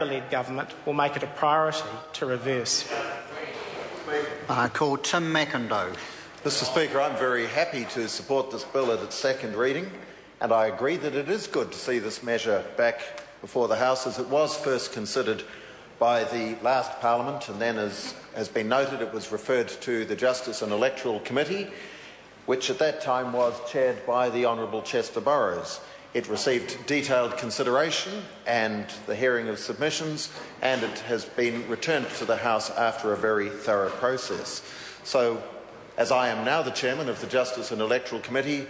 Labor-led government will make it a priority to reverse. I call Tim McIndoe. Mr Speaker, I'm very happy to support this bill at its second reading, and I agree that it is good to see this measure back before the House, as it was first considered by the last Parliament, and then, as has been noted, it was referred to the Justice and Electoral Committee, which at that time was chaired by the Honourable Chester Burrows. It received detailed consideration and the hearing of submissions, and it has been returned to the House after a very thorough process. So, as I am now the Chairman of the Justice and Electoral Committee,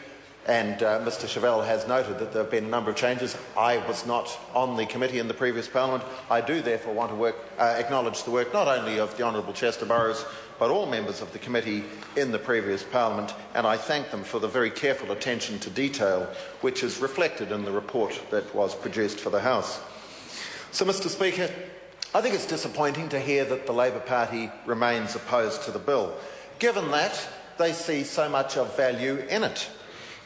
and Mr Chevelle has noted that there have been a number of changes. I was not on the committee in the previous Parliament. I do therefore want to acknowledge the work not only of the Honourable Chester Burrows, but all members of the committee in the previous Parliament, and I thank them for the very careful attention to detail which is reflected in the report that was produced for the House. So, Mr Speaker, I think it's disappointing to hear that the Labor Party remains opposed to the bill, given that they see so much of value in it.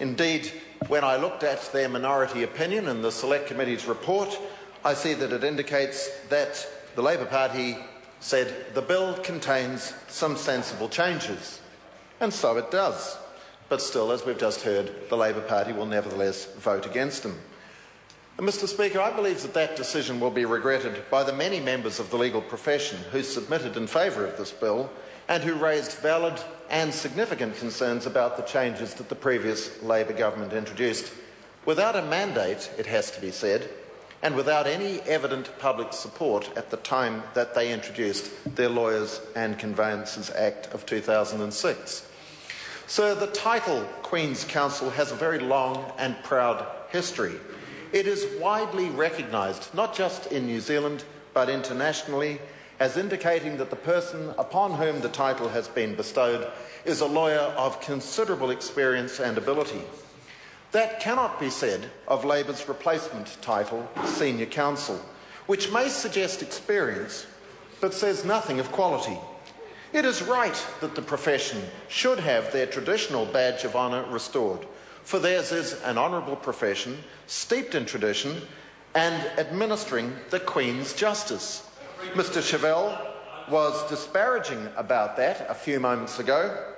Indeed, when I looked at their minority opinion in the Select Committee's report, I see that it indicates that the Labor Party said the bill contains some sensible changes. And so it does. But still, as we've just heard, the Labor Party will nevertheless vote against them. And Mr Speaker, I believe that that decision will be regretted by the many members of the legal profession who submitted in favour of this bill and who raised valid and significant concerns about the changes that the previous Labor government introduced, without a mandate, it has to be said, and without any evident public support at the time that they introduced their Lawyers and Conveyancers Act of 2006. So the title Queen's Counsel has a very long and proud history. It is widely recognised, not just in New Zealand, but internationally, as indicating that the person upon whom the title has been bestowed is a lawyer of considerable experience and ability. That cannot be said of Labor's replacement title, Senior Counsel, which may suggest experience, but says nothing of quality. It is right that the profession should have their traditional badge of honour restored, for theirs is an honourable profession, steeped in tradition, and administering the Queen's justice. Mr Chevelle was disparaging about that a few moments ago.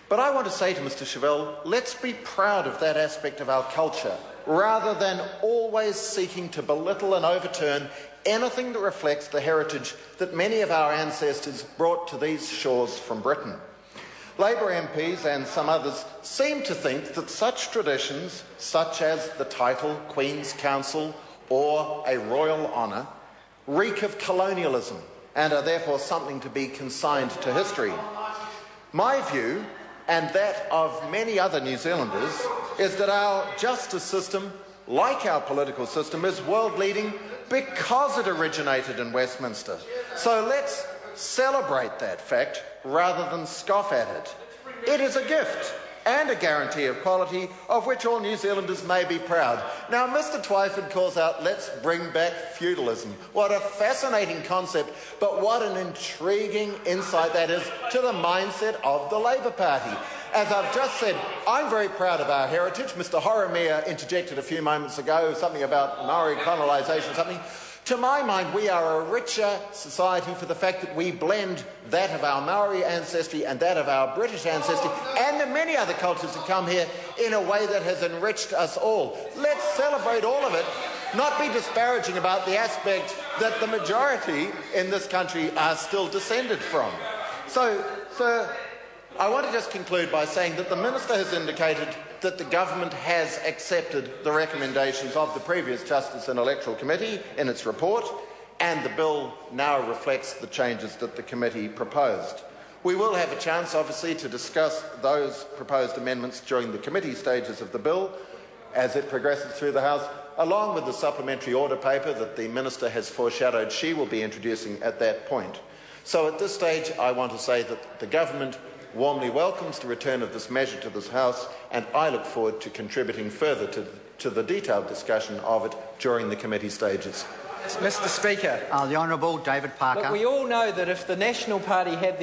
But I want to say to Mr Chevelle, let's be proud of that aspect of our culture, rather than always seeking to belittle and overturn anything that reflects the heritage that many of our ancestors brought to these shores from Britain. Labor MPs and some others seem to think that such traditions, such as the title Queen's Counsel or a royal honour, reek of colonialism and are therefore something to be consigned to history. My view, and that of many other New Zealanders, is that our justice system, like our political system, is world-leading because it originated in Westminster. So let's celebrate that fact rather than scoff at it. It is a gift and a guarantee of quality of which all New Zealanders may be proud. Now, Mr Twyford calls out, let's bring back feudalism. What a fascinating concept, but what an intriguing insight that is to the mindset of the Labor Party. As I've just said, I'm very proud of our heritage. Mr Horomia interjected a few moments ago something about Maori colonisation, something. To my mind, we are a richer society for the fact that we blend that of our Maori ancestry and that of our British ancestry and the many other cultures that come here in a way that has enriched us all. Let's celebrate all of it, not be disparaging about the aspect that the majority in this country are still descended from. So, sir, I want to just conclude by saying that the Minister has indicated that the government has accepted the recommendations of the previous Justice and Electoral Committee in its report, and the bill now reflects the changes that the committee proposed. We will have a chance, obviously, to discuss those proposed amendments during the committee stages of the bill as it progresses through the House, along with the supplementary order paper that the Minister has foreshadowed she will be introducing at that point. So at this stage, I want to say that the government warmly welcomes the return of this measure to this House, and I look forward to contributing further to the detailed discussion of it during the committee stages. Mr Speaker. The Honourable David Parker. But we all know that if the National Party had